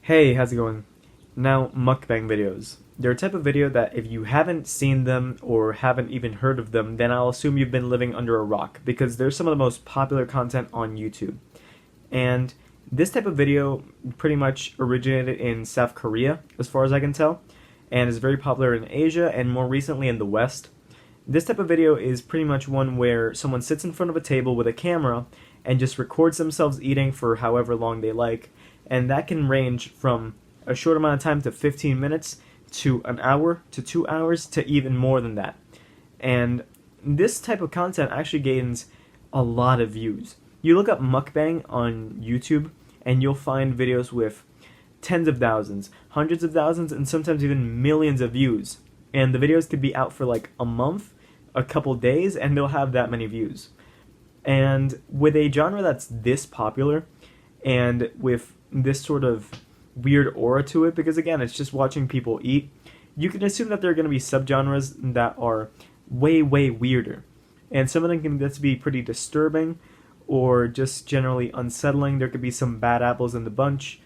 Hey, how's it going? Now, mukbang videos. They're a type of video that if you haven't seen them or haven't even heard of them, then I'll assume you've been living under a rock because they're some of the most popular content on YouTube. And this type of video pretty much originated in South Korea, as far as I can tell, and is very popular in Asia and more recently in the West. This type of video is pretty much one where someone sits in front of a table with a camera and just records themselves eating for however long they like, and that can range from a short amount of time to 15 minutes to an hour to 2 hours to even more than that. And this type of content actually gains a lot of views. You look up mukbang on YouTube and you'll find videos with tens of thousands, hundreds of thousands, and sometimes even millions of views. And the videos could be out for like a month, a couple days, and they'll have that many views. And with a genre that's this popular, and with this sort of weird aura to it, because again, it's just watching people eat, you can assume that there are going to be subgenres that are way, way weirder. And some of them can just be pretty disturbing, or just generally unsettling. There could be some bad apples in the bunch,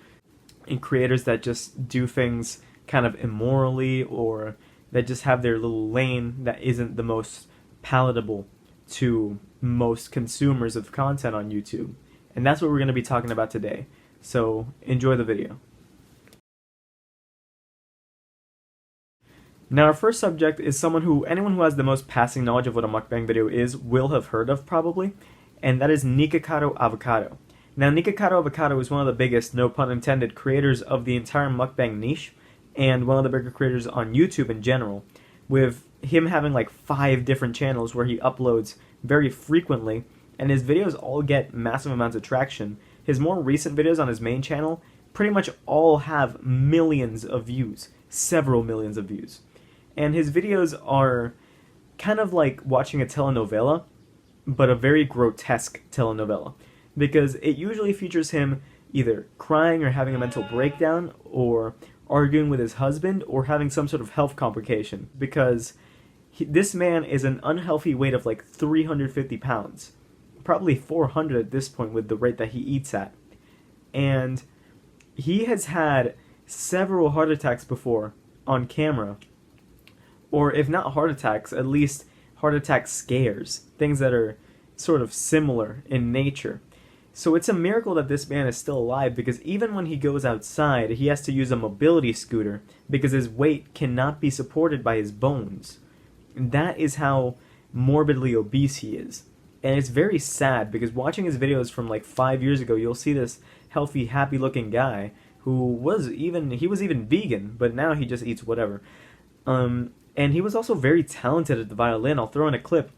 and creators that just do things kind of immorally, or that just have their little lane that isn't the most palatable to most consumers of content on YouTube. And that's what we're going to be talking about today. So enjoy the video. Now our first subject is anyone who has the most passing knowledge of what a mukbang video is will have heard of probably, and that is Nicocado Avocado. Now Nicocado Avocado is one of the biggest, no pun intended, creators of the entire mukbang niche, and one of the bigger creators on YouTube in general, with him having like 5 different channels where he uploads very frequently, and his videos all get massive amounts of traction. His more recent videos on his main channel pretty much all have millions of views, several millions of views. And his videos are kind of like watching a telenovela, but a very grotesque telenovela, because it usually features him either crying or having a mental breakdown, or arguing with his husband, or having some sort of health complication, because this man is an unhealthy weight of like 350 pounds. Probably 400 at this point with the rate that he eats at. And he has had several heart attacks before on camera. Or if not heart attacks, at least heart attack scares. Things that are sort of similar in nature. So it's a miracle that this man is still alive, because even when he goes outside, he has to use a mobility scooter because his weight cannot be supported by his bones. And that is how morbidly obese he is. And it's very sad, because watching his videos from like 5 years ago, you'll see this healthy, happy-looking guy who was even vegan, but now he just eats whatever. And he was also very talented at the violin. I'll throw in a clip.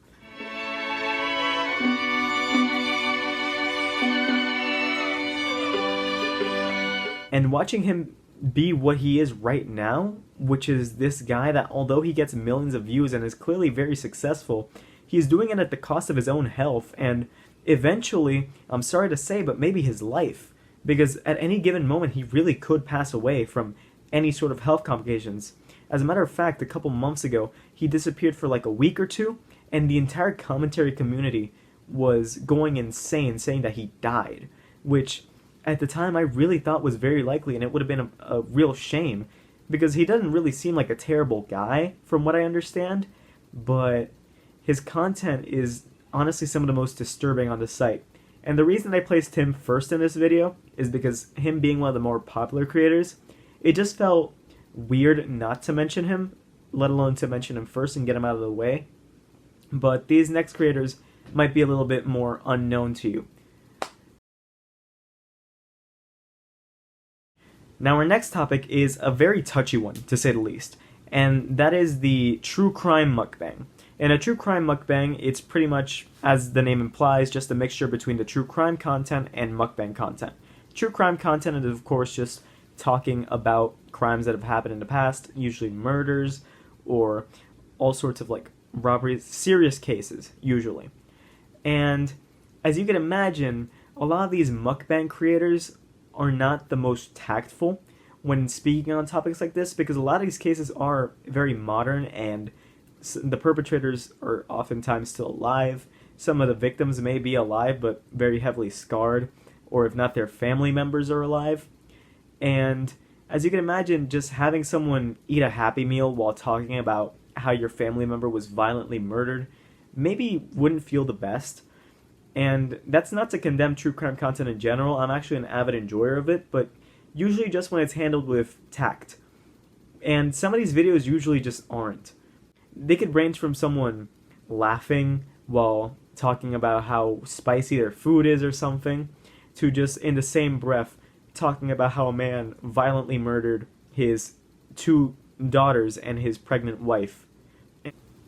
And watching him be what he is right now, which is this guy that, although he gets millions of views and is clearly very successful, he's doing it at the cost of his own health, and eventually, I'm sorry to say, but maybe his life. Because at any given moment, he really could pass away from any sort of health complications. As a matter of fact, a couple months ago, he disappeared for like a week or two, and the entire commentary community was going insane, saying that he died. Which, at the time, I really thought was very likely, and it would have been a real shame. Because he doesn't really seem like a terrible guy, from what I understand, but his content is honestly some of the most disturbing on the site. And the reason I placed him first in this video is because him being one of the more popular creators, it just felt weird not to mention him, let alone to mention him first and get him out of the way. But these next creators might be a little bit more unknown to you. Now our next topic is a very touchy one, to say the least, and that is the true crime mukbang. In a true crime mukbang, it's pretty much, as the name implies, just a mixture between the true crime content and mukbang content. True crime content is, of course, just talking about crimes that have happened in the past, usually murders, or all sorts of like robberies, serious cases, usually. And as you can imagine, a lot of these mukbang creators are not the most tactful when speaking on topics like this, because a lot of these cases are very modern, and the perpetrators are oftentimes still alive. Some of the victims may be alive but very heavily scarred, or if not, their family members are alive. And as you can imagine, just having someone eat a Happy Meal while talking about how your family member was violently murdered maybe wouldn't feel the best. And that's not to condemn true crime content in general. I'm actually an avid enjoyer of it, but usually just when it's handled with tact. And some of these videos usually just aren't. They could range from someone laughing while talking about how spicy their food is or something, to just in the same breath talking about how a man violently murdered his two daughters and his pregnant wife.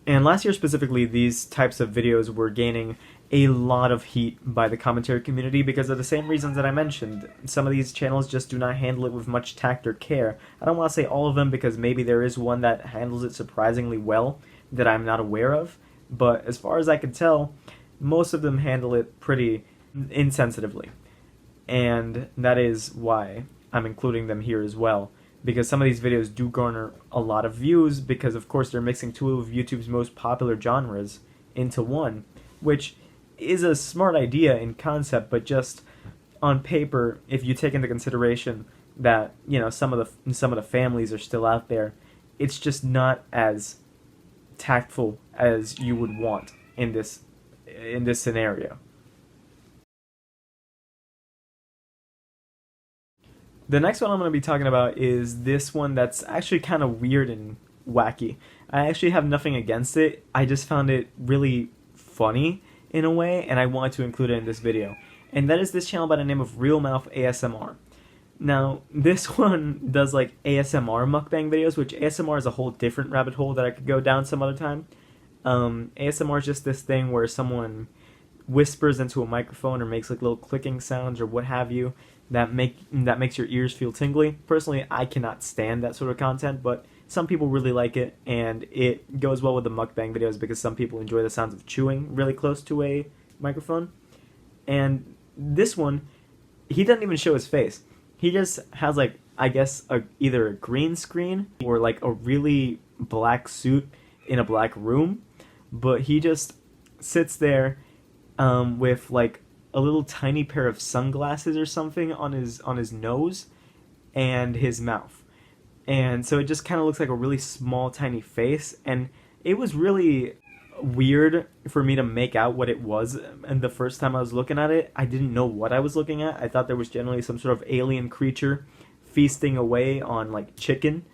And last year specifically, these types of videos were gaining a lot of heat by the commentary community because of the same reasons that I mentioned. Some of these channels just do not handle it with much tact or care. I don't want to say all of them because maybe there is one that handles it surprisingly well that I'm not aware of, but as far as I can tell, most of them handle it pretty insensitively. And that is why I'm including them here as well, because some of these videos do garner a lot of views because of course they're mixing two of YouTube's most popular genres into one, which is a smart idea in concept, but just on paper, if you take into consideration that, you know, some of the families are still out there, it's just not as tactful as you would want in this scenario. The next one I'm going to be talking about is this one that's actually kind of weird and wacky. I actually have nothing against it. I just found it really funny in a way, and I wanted to include it in this video. And that is this channel by the name of Real Mouth ASMR. Now, this one does like ASMR mukbang videos, which ASMR is a whole different rabbit hole that I could go down some other time. ASMR is just this thing where someone whispers into a microphone or makes like little clicking sounds or what have you that makes your ears feel tingly. Personally, I cannot stand that sort of content, but some people really like it, and it goes well with the mukbang videos because some people enjoy the sounds of chewing really close to a microphone. And this one, he doesn't even show his face. He just has like, I guess, either a green screen or like a really black suit in a black room, but he just sits there with like a little tiny pair of sunglasses or something on his nose and his mouth. And so it just kind of looks like a really small, tiny face. And it was really weird for me to make out what it was. And the first time I was looking at it, I didn't know what I was looking at. I thought there was generally some sort of alien creature feasting away on like chicken.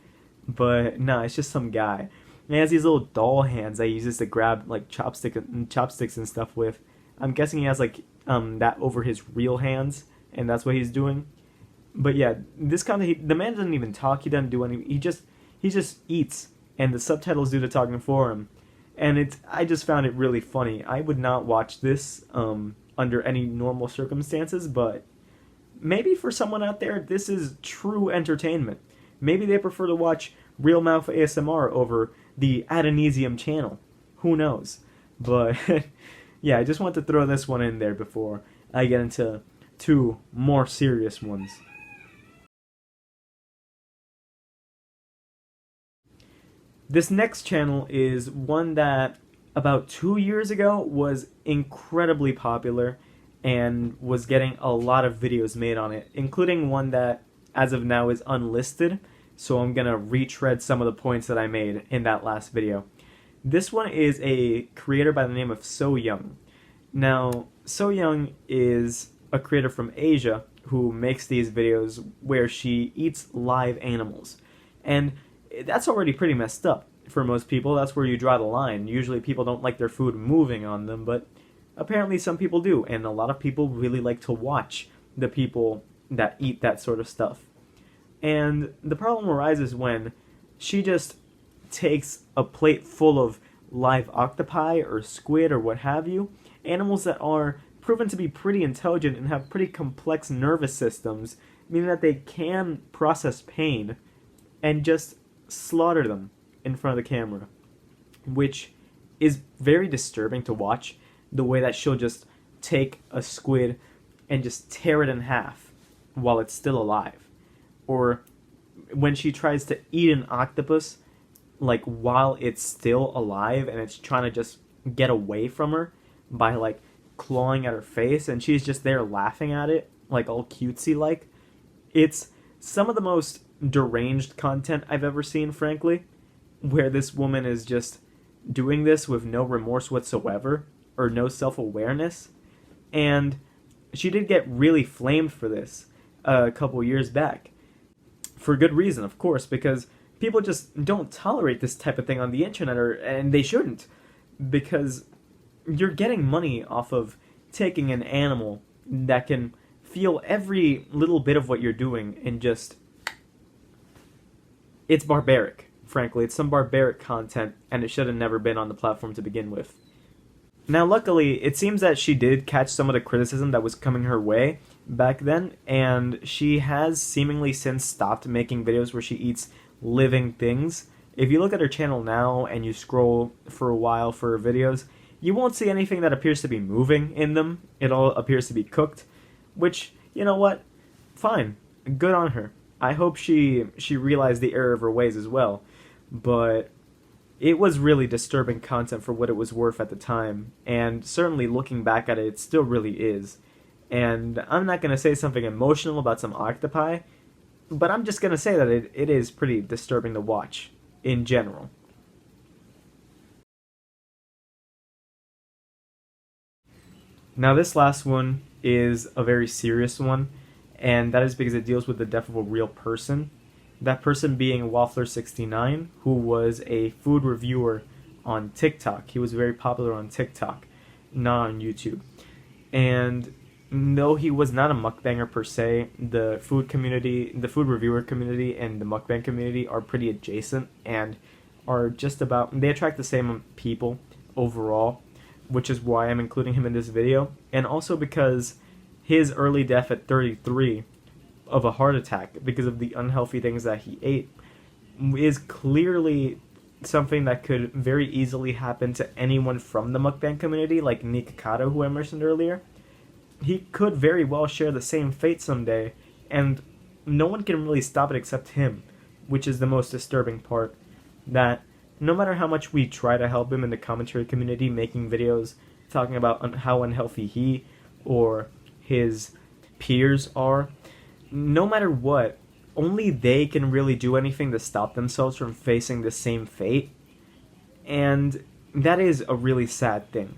But no, it's just some guy. And he has these little doll hands that he uses to grab like chopsticks and stuff with. I'm guessing he has like that over his real hands, and that's what he's doing. But yeah, this the man doesn't even talk. He doesn't do anything. He just eats, and the subtitles do the talking for him. And I just found it really funny. I would not watch this under any normal circumstances, but maybe for someone out there, this is true entertainment. Maybe they prefer to watch Real Mouth ASMR over the Adonesium channel. Who knows? But yeah, I just want to throw this one in there before I get into two more serious ones. This next channel is one that about 2 years ago was incredibly popular and was getting a lot of videos made on it, including one that as of now is unlisted, so I'm gonna retread some of the points that I made in that last video. This one is a creator by the name of So Young. Now, So Young is a creator from Asia who makes these videos where she eats live animals. And that's already pretty messed up for most people. That's where you draw the line. Usually people don't like their food moving on them, but apparently some people do, and a lot of people really like to watch the people that eat that sort of stuff. And the problem arises when she just takes a plate full of live octopi or squid or what have you, animals that are proven to be pretty intelligent and have pretty complex nervous systems, meaning that they can process pain, and just slaughter them in front of the camera, which is very disturbing to watch, the way that she'll just take a squid and just tear it in half while it's still alive. Or when she tries to eat an octopus, like while it's still alive and it's trying to just get away from her by like clawing at her face, and she's just there laughing at it, like all cutesy like. It's some of the most deranged content I've ever seen, frankly, where this woman is just doing this with no remorse whatsoever or no self-awareness. And she did get really flamed for this a couple years back. For good reason, of course, because people just don't tolerate this type of thing on the internet, and they shouldn't. Because you're getting money off of taking an animal that can feel every little bit of what you're doing and just... It's barbaric, frankly. It's some barbaric content, and it should have never been on the platform to begin with. Now, luckily, it seems that she did catch some of the criticism that was coming her way back then, and she has seemingly since stopped making videos where she eats living things. If you look at her channel now and you scroll for a while for her videos, you won't see anything that appears to be moving in them. It all appears to be cooked, which, you know what? Fine. Good on her. I hope she realized the error of her ways as well. But it was really disturbing content for what it was worth at the time, and certainly looking back at it, it still really is. And I'm not going to say something emotional about some octopi, but I'm just going to say that it is pretty disturbing to watch, in general. Now this last one is a very serious one, and that is because it deals with the death of a real person. That person being Waffler69, who was a food reviewer on TikTok. He was very popular on TikTok, not on YouTube. And though he was not a mukbanger per se, the food community, the food reviewer community and the mukbang community are pretty adjacent and are just about, they attract the same people overall, which is why I'm including him in this video. And also because his early death at 33 of a heart attack because of the unhealthy things that he ate is clearly something that could very easily happen to anyone from the mukbang community, like Nicocado, who I mentioned earlier. He could very well share the same fate someday, and no one can really stop it except him, which is the most disturbing part. That no matter how much we try to help him in the commentary community, making videos talking about how unhealthy he or his peers are, no matter what, only they can really do anything to stop themselves from facing the same fate. And that is a really sad thing.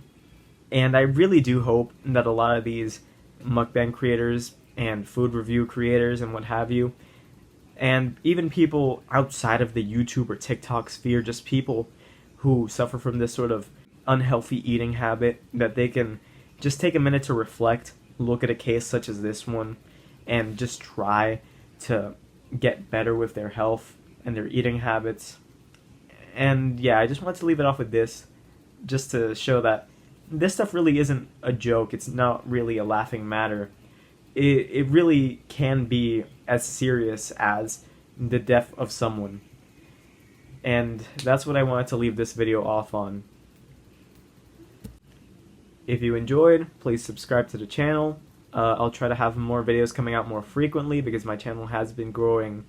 And I really do hope that a lot of these mukbang creators and food review creators and what have you, and even people outside of the YouTube or TikTok sphere, just people who suffer from this sort of unhealthy eating habit, that they can just take a minute to reflect, look at a case such as this one, and just try to get better with their health and their eating habits. And yeah, I just wanted to leave it off with this, just to show that this stuff really isn't a joke. It's not really a laughing matter. It really can be as serious as the death of someone. And that's what I wanted to leave this video off on. If you enjoyed, please subscribe to the channel. I'll try to have more videos coming out more frequently because my channel has been growing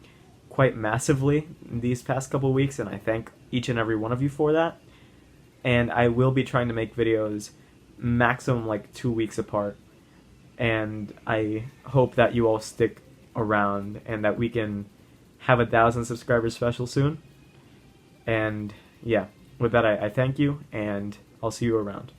quite massively these past couple weeks, and I thank each and every one of you for that. And I will be trying to make videos maximum like 2 weeks apart. And I hope that you all stick around and that we can have 1,000 subscribers special soon. And yeah, with that I thank you, and I'll see you around.